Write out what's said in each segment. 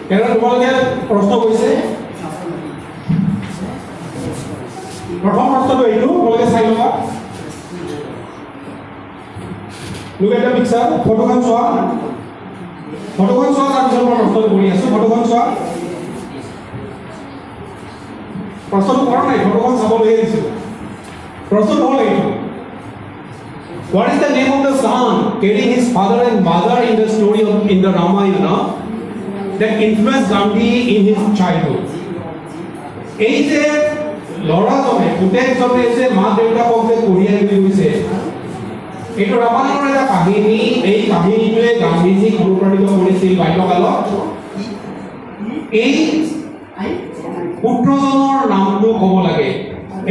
কেন তোমালোকে প্ৰশ্ন কৰিছে প্ৰথম প্ৰশ্নটো এইটো তোমালোকে চাই লবা look at the picture ফটোখন চোৱা তাৰ পিছত মই প্ৰশ্ন কৰি আছো ফটোখন চোৱা প্ৰশ্ন কৰা নাই ফটোখন চাব লৈ আহিছো প্ৰশ্ন হ'ল এইটো What is the name of the son carrying his father and mother in the story of in the Ramayana that influenced Gandhi in his childhood? এই যে লৰাজনে পুতেকজনে যে মা দেউতাকক যে কোৰিয়ান দিছে এইটো ৰামায়ণৰ এটা কাহিনী এই কাহিনীটোৱে গান্ধীজীক অনুপ্ৰাণিত কৰিছিল বাল্যকালত এই পুত্ৰজনৰ নামটো ক'ব লাগে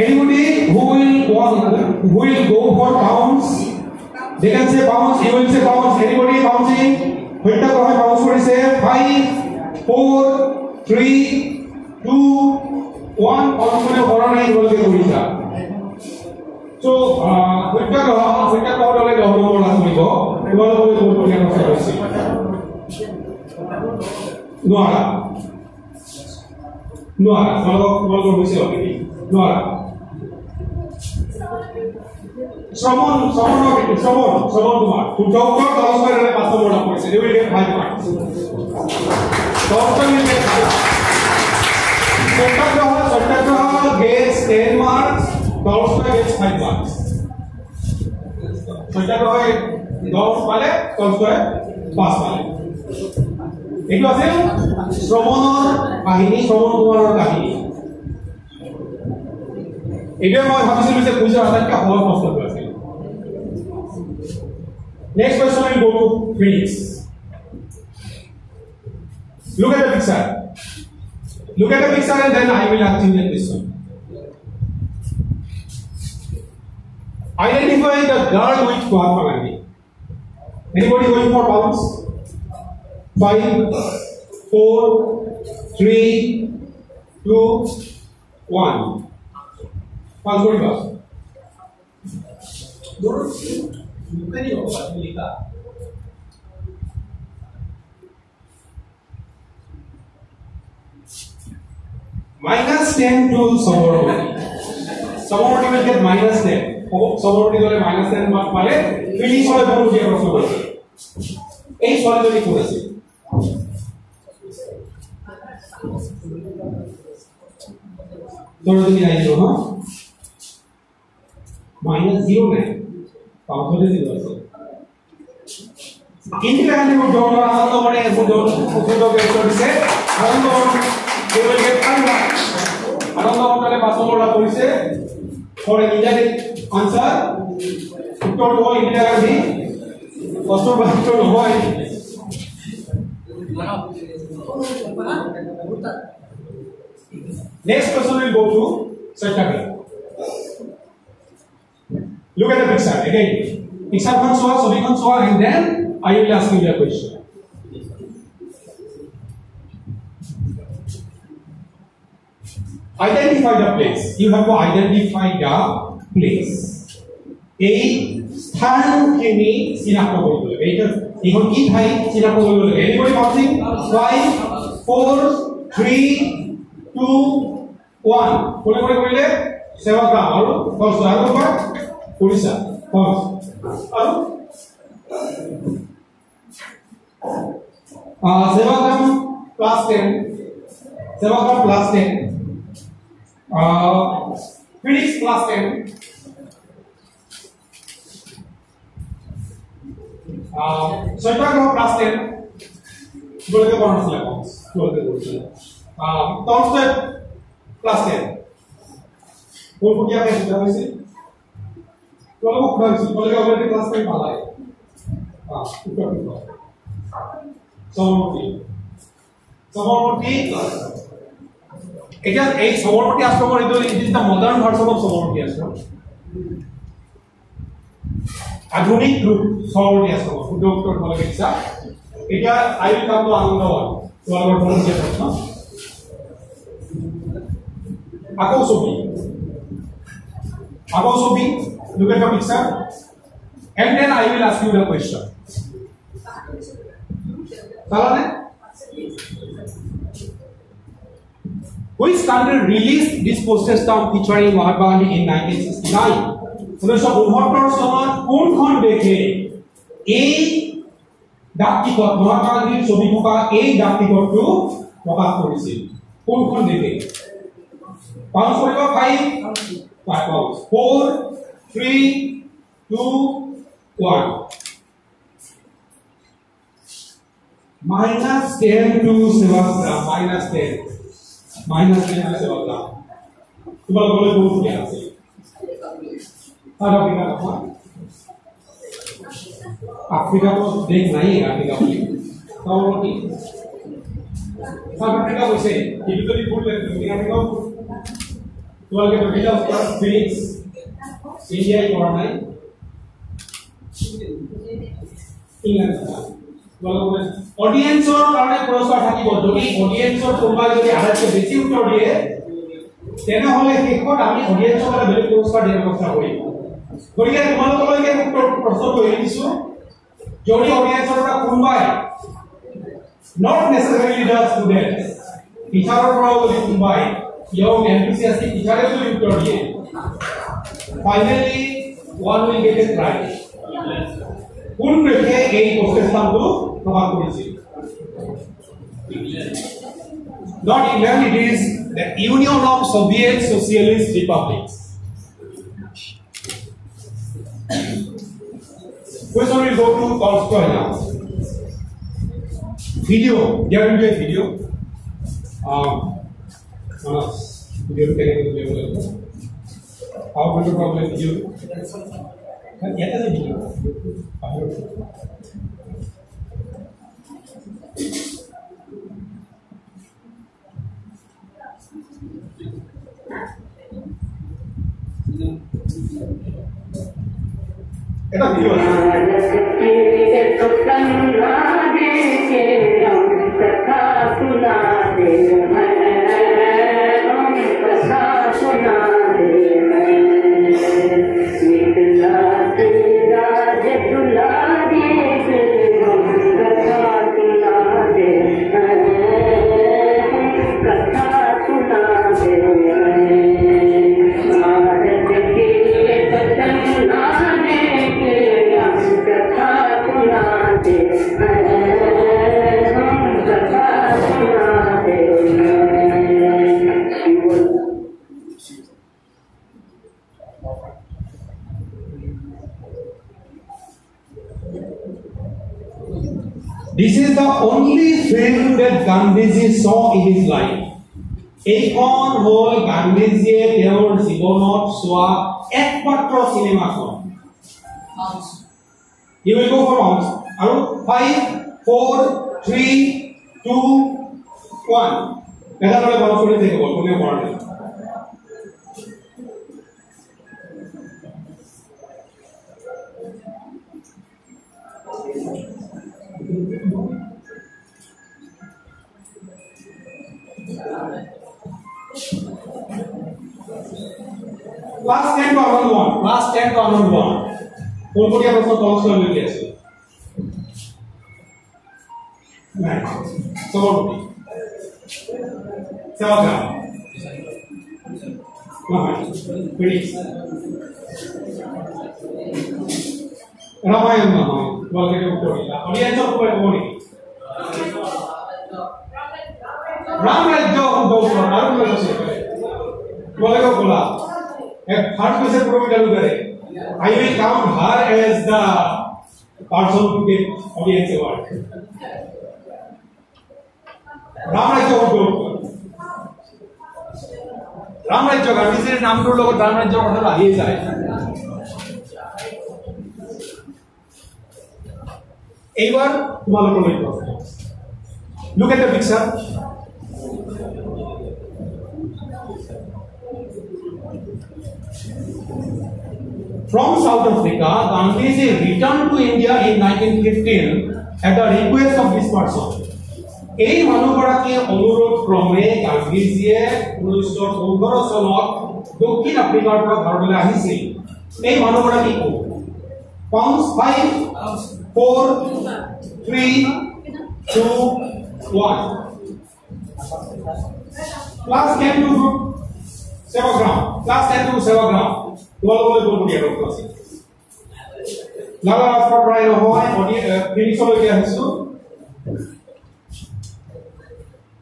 anybody who will go for pounds they can say pounds you will say pounds anybody bouncing hoita kohe bounce korise 5 4 3 2 1 কনসনে কৰা নাই বলকে কৰিছা so hoita kohলে 10 নম্বৰ লাভ কৰিব তোমালোকে বহুত ধুনীয়া কথা কৈছে নোৰা তোমালোকে কৈছে অলৰেডি নোৰা শ্রমণ তোমার to doctor Tolstoy এর 5 নম্বর লাভ করেছে they will get 5 marks Tolstoy will get 5 Satyagraha gets 10 marks Tolstoy gets 5 marks Satyagraha 10 পালে Tolstoy 5 পালে এইটো আছে শ্ৰমণৰ কাহিনী শ্ৰমণ কুমাৰৰ কাহিনী এইটো মই ভাবিছিলো যে কুইজৰ আটাইতকৈ সহজ প্ৰশ্নটো আছে Next question will go to Phoenix. Look at the picture. And then I will ask you the question. Identify the girl with Mahatma Gandhi. Anybody going for pounds? 5, 4, 3, 2, 1. Pounds going fast. Minus 10 to Sabarmati. Sabarmati will get minus 10. Sabarmati will get minus 10 mark pale. Finish hole boru dia prashno korche. Ei sole jodi koreche. Doro jodi ailo ha. Minus 0 নাই. পাউন্ডে দিল আছে India গানে মো ডর আনন্দ মানে উদ্যোগ কৰিছে আনন্দ কেৱল gate পাইবা আনন্দ মতলে 5 নম্বৰ লাভ কৰিছে ফৰ ইন্ডিয়া আনসাৰ উত্তৰ হ'ল ইন্দিৰা গান্ধী কষ্টৰ বাহিৰত নহয় next question will go to Satyagraha Look at the picture again. Picture one saw, and then I will ask you a question. Identify the place. You have to identify the place. A স্থান কিনি চিনাক্ত কৰিব লাগে এইটা এখন কি ঠাই চিনাক্ত কৰিব লাগে anybody counting 5 4 3 2 1 কোনে কৰিলে সেৱাকা আৰু কষ্ট আৰু Odisha, Pause. Sevakam plus 10. Phoenix plus 10. Satyagraha plus 10. Boleh bonus lah, Tolstoy plus 10. Boleh क्या है सुधा वैसे? Kalau already class time palai. Sabarmati. Again, a Sabarmati ashram it is the modern version of Sabarmati ashram. Adhunik group Sabarmati ashram. Doctor Bolagitsa. Again, I will come to another one. So I will come to the Akosobi. Look at the picture, and then I will ask you the question. Salane? Which country released this postage stamp featuring Mahatma Gandhi in 1969? 1969 চনত কোনখন দেশে এই ডাকটিকট মহাত্মা গান্ধীৰ ছবি থকা এই ডাকটিকটটো প্ৰকাশ কৰিছিল? কোনখন দেশে? পাঁচ কৰিব 5 4 3 2 1 -10 to Sevastra -10 to Sevastra তোমালোকলৈ বহুত জ্ঞান আছে আফ্রিকা তো দেখ নাই আফ্রিকা বলি তাও কি সাউথ আফ্রিকা বসে টিপিক্যালি ফুল তুমি আফ্রিকা তোমাকে তো এটা ফিনিক্স ইন্ডিয়া করা নাই ইংল্যান্ড বলবো অডিয়েন্সৰ কাৰণে পুৰস্কাৰ থাকিব যদি অডিয়েন্সৰ কোনোবাই যদি আধাতকৈ বেছি উত্তৰ দিয়ে তেনেহলে শেষত আমি অডিয়েন্সৰ কাৰণে বেলেগ পুৰস্কাৰ দিয়াৰ ব্যৱস্থা কৰিম গতিকে তোমালোকলৈকে প্ৰশ্নটো এৰি দিছো যদি অডিয়েন্সৰ পৰা কোনোবাই not necessarily the students টিচাৰৰ পৰা যদি কোনোবাই young enthusiastic টিচাৰে যদি উত্তৰ দিয়ে finally one will get it right কোন দেশে এই প্ৰচেষ্টাটো প্ৰকাশ কৰিছিল not England it is the Union of Soviet Socialist Republics question will go to Tolstoy now video there will be a video video how much problem video yet is a video এটা video This is the only film that Gandhiji saw in his life. Ekon hol Gandhiji theor jibonot soa ekmatro cinema kon. You will go for rounds. 5 4 3 2 1 এটা করে বড় করে দেখো কোনে পড়ে Last 10 to around 1. Last 10 to around 1. কোন কোটি প্রশ্ন তলস্টয় লিখে আছে Right. So what would be? Saga. Please. Ramayana. Well, get your story. Audience of Puri. Ram Rajya of those who are not Kola. A third person probably I will count her as the person to get audience award. Ram Rajya of those. Ram Rajya Gandhi's name to look at Ram Rajya of the Ahi side. Ever look at the picture. From South Africa, Gandhiji returned to India in 1915 at the request of this person. এই মানুহগৰাকী অনুৰোধ ক্ৰমে গান্ধীজীয়ে 1915 চনত দক্ষিণ আফ্ৰিকাৰ পৰা ভাৰতলৈ আহিছিল। এই মানুহগৰাকী কোন? 5 4 3 2 1 Plus 10 to Sevagram. Plus 10 to Sevagram. তোমালোকলৈ বলবো দিয়া ক্লাস লাগা রাস্তা প্রায় হয় অনি ফিনিক্সলৈকে আহিছো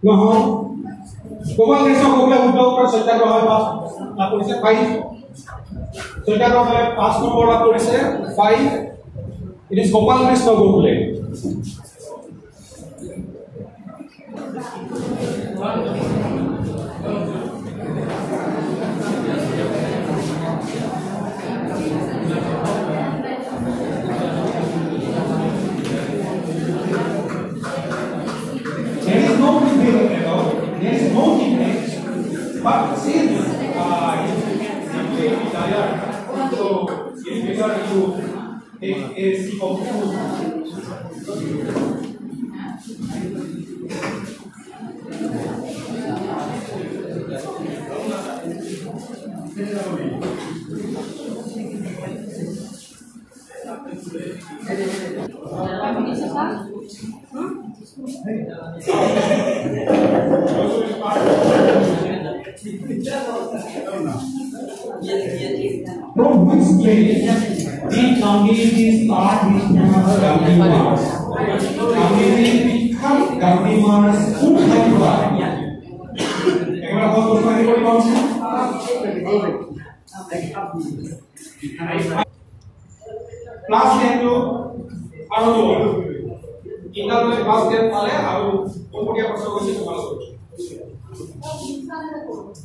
নহয় গোপাল কৃষ্ণ গোপালে উদ্যোগৰ সত্যাগ্ৰহ হয় পাস লাভ কৰিছে 5 সত্যাগ্ৰহ হয় 5 নম্বৰ লাভ কৰিছে 5 ইট ইজ গোপাল কৃষ্ণ গোপালে But since so it's better to take a sip of food. From which place the Gandhiji start his Gandhi March? Gandhiji become Gandhi March who have why? Ekbar bahut question hai koi kaun se? Class 10 to aru to inal le class 10 pale aru komputiya prashno hoise tomalok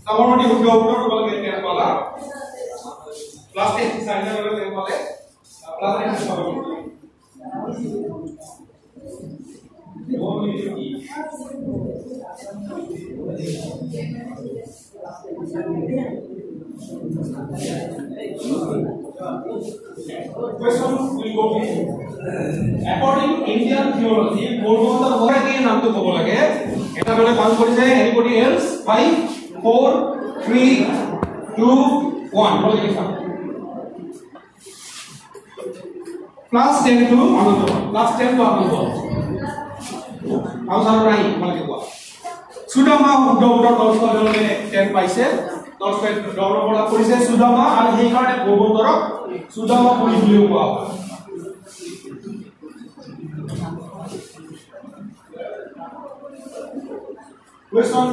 Kamarmati huddo huddo tomalok 10 pala Class 10 sign up करने वाले class 10 say cover Question will go according to Indian theology পূর্ববর্তী হরে কি নাম তো কব লাগে এটা বলে কাম করিছে anybody else 5 4 3 2 1 বলে লিখা Class 10 to Anando. Class 10 to Anando. How are you? Malaki gua. Sudama Dr. Dolskole 10 paise. Dolskole Dr. Bola Police Sudama and he got a Bogotoro. Sudama Police Blue. Question.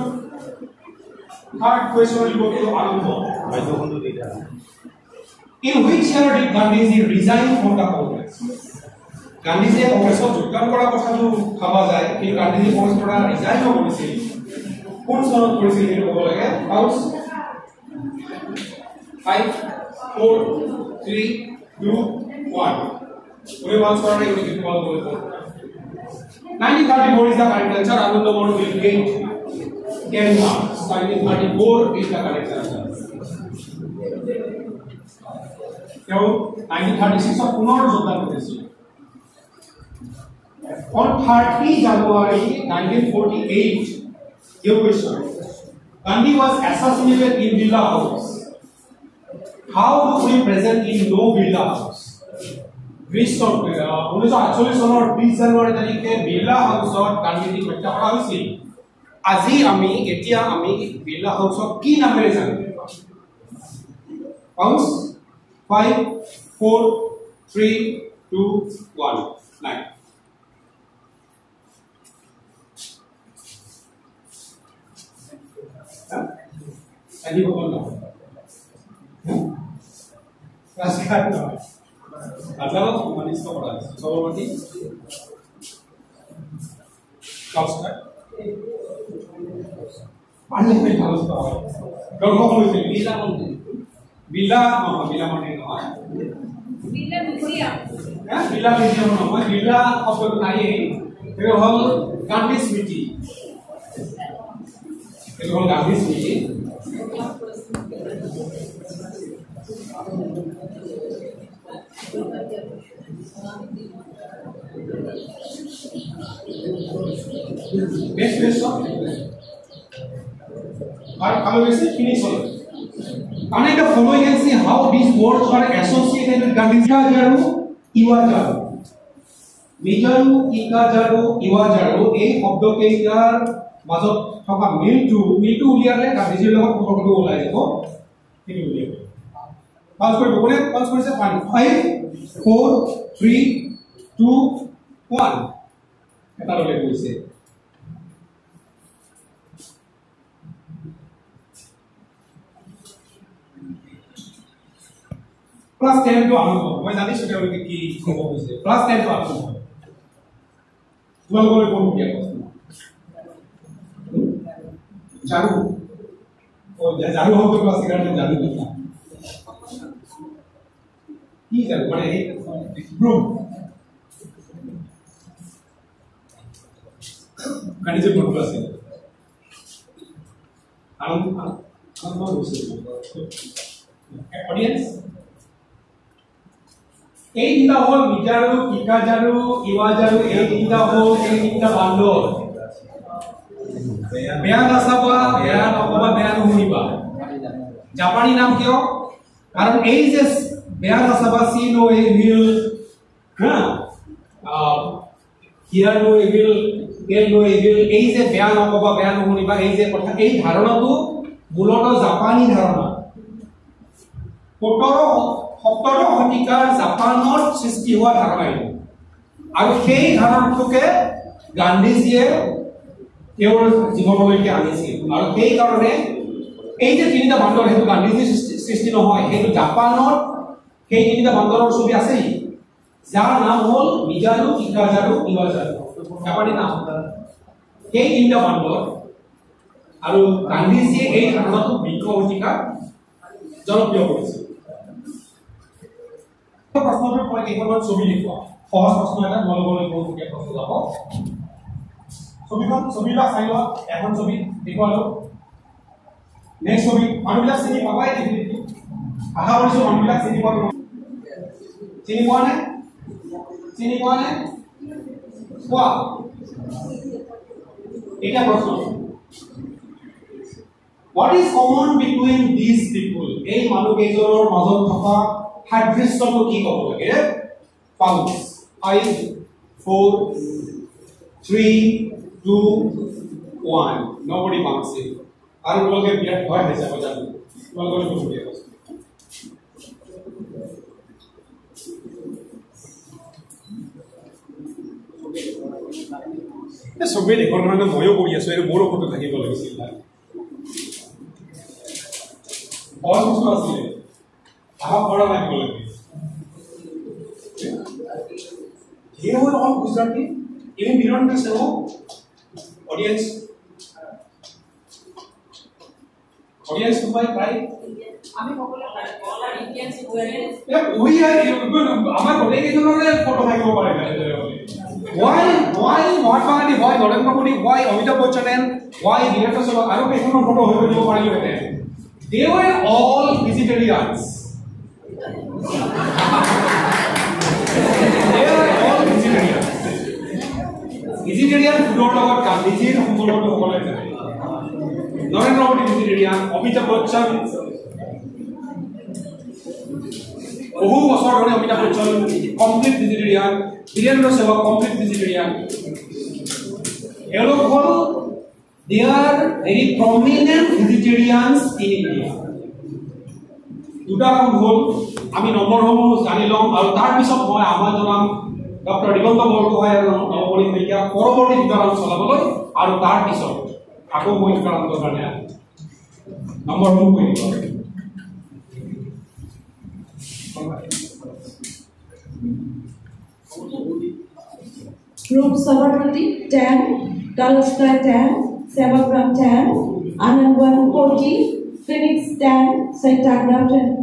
Third question will go to Anando. In which year did Gandhiji resign from the Congress? Gandhiji Congress যোগদান কৰা কথাটো ভাবা যায় কিন্তু Gandhiji Congress পৰা resign কৰিছিল কোন চনত কৰিছিল সেইটো ক'ব লাগে হাউস 5 4 3 2 1 ওই ওয়ান্স করার ইউনিট কল করব 1934 is the correct answer Ananda Modu will get 10 marks 1934 is the correct answer Now, 1936 of Punar Zotan On 30 January 1948, your question. Gandhi was assassinated in Birla House. How do we present in no Birla House? Which of 1948 চনৰ 20 জানুৱাৰী তাৰিখে Birla House Gandhi হত্যা কৰা হৈছিল। আজি আমি Birla House কি নামেৰে জানো? House 5 4 3 2 1 9 Any one now Class card now Adala manis ko pala so mati class card Pani mein house pa Gauko ko se Villa Monte no Villa Museum Villa Museum no Villa of the Nai it all Gandhi Smriti it all Gandhi Smriti Next question How is it finish Connect the following and see how these words are associated with Gandhi Jaru, Iwa Jaru. মিজাৰু ইকাজাৰু ইৱাজাৰু এই শব্দকেইটাৰ মাজত থকা মিলটো উলিয়ালে গান্ধীজীৰ লগত সম্পৰ্কটো ওলাই যাব সেইটো উলিয়াব পাঁচ কৰিব কোনে পাঁচ কৰিছে 5 4 3 2 1 এটা লগে গৈছে প্লাস 10 to আরম্ভ মই জানিছো তেওঁলোকে কি ক'ব হৈছে প্লাস 10 to আৰম্ভ তোমালোকৰ কোন কি আছে জাৰু ও জাৰু হ'ব প্লাস 11 জাৰু কি জাৰু মানে এই ব্ৰুম কানিজে ব্ৰুম আছে আৰম্ভ হৈছে অডিয়েন্স এই তিনটা হল মিজাৰু ইকাজাৰু ইৱাজাৰু এই তিনটা হল এই তিনটা বান্দৰ বেয়া নাচাবা বেয়া নকবা বেয়া নুশুনিবা জাপানী নাম কিয় কাৰণ এই যে বেয়া নাচাবা সি নো এই উইল হিয়াৰ নো এই উইল টেল নো এই উইল এই যে বেয়া নকবা বেয়া নুশুনিবা এই যে কথা এই ধাৰণাটো মূলতঃ জাপানী ধাৰণা 17 শতিকাৰ জাপানত সৃষ্টি হোৱা ধাৰণা আৰু সেই ধাৰণাটোকে গান্ধীজীয়ে তেওঁৰ জীৱনলৈকে আনিছিল আৰু সেই কাৰণে এই যে তিনিটা বান্দৰ হেতু গান্ধীজী সৃষ্টি নহয় হেতু জাপানত সেই তিনিটা বান্দৰৰ ছবি আছে যাৰ নাম হ'ল মিজাৰু ইকাজাৰু ইৱাজাৰু জাপানী নাম সেই তিনিটা বান্দৰ আৰু গান্ধীজীয়ে এই ধাৰণাটো 20 শতিকাত জনপ্ৰিয় কৰিছিল প্ৰশ্নটোৰ পৰা কেইখনমান ছবি দেখুৱা সহজ প্ৰশ্ন এটা মনলৈ বহুকে প্ৰশ্ন যাব ছবিটা চাই লোৱা এখন ছবি দেখুৱালো নেক্সট ছবি মানুহবিলাক চিনি পাবাই দেখি আশা কৰিছো মানুহবিলাক চিনি পোৱা নে কোৱা এটা প্ৰশ্ন what is common between these people এই মানুহ কেইজনৰ মাজত থকা সাদৃশ্যটো কি ক'ব লাগে 5 4 3 2 1 nobody wants it আৰু তোমালোকে বিৰাট ভয় হৈছে জানো তোমালোকৰ কি সুবিধা আছে সবে দেখৰ কাৰণে ময়ো কৰি আছো আৰু মোৰো ফটো থাকিব লাগিছিল और कुछ আছে आप बड़ा लाइन बोलेंगे ये हो और Gujarati even beyond this no audience to my try আমি সকলো অলার ইন্ডিয়ানস ওয়ারে ওই আর আমার কোটে কেজনরে ফটো থাকিব পারে why Mahatma Gandhi why Narendra Modi why Amitabh Bachchan why বিরাট সভা আৰু কেইখন ফটো হৈ দিব পাৰিলো এনে they were all vegetarians vegetarian food লগত গান্ধীজীৰ সম্পৰ্কটো সকলোৱে জানে নৰেন্দ্ৰ মোদী vegetarian অমিতাভ বচ্চন বহু বছৰ ধৰি Amitabh Bachchan complete vegetarian Virender Sehwag complete vegetarian এওঁলোক হ'ল they are very prominent vegetarians in India দুটা কাম হ'ল আমি নম্বৰসমূহ জানি লম আৰু তাৰ পিছত মই আমাৰ জনাম ডক্টৰ দিগন্ত বৰগোহাঁই আৰু নৱমণি শইকীয়া পৰৱৰ্তী বিতৰণ চলাবলৈ আৰু তাৰ পিছত আকৌ মই বিতৰণৰ কাৰণে নম্বৰসমূহ কৈ দিম Group Sabarmati 10, Kalastrai 10, Sevagram 10, Anandwan 40, Phoenix 10, Saitagra 10.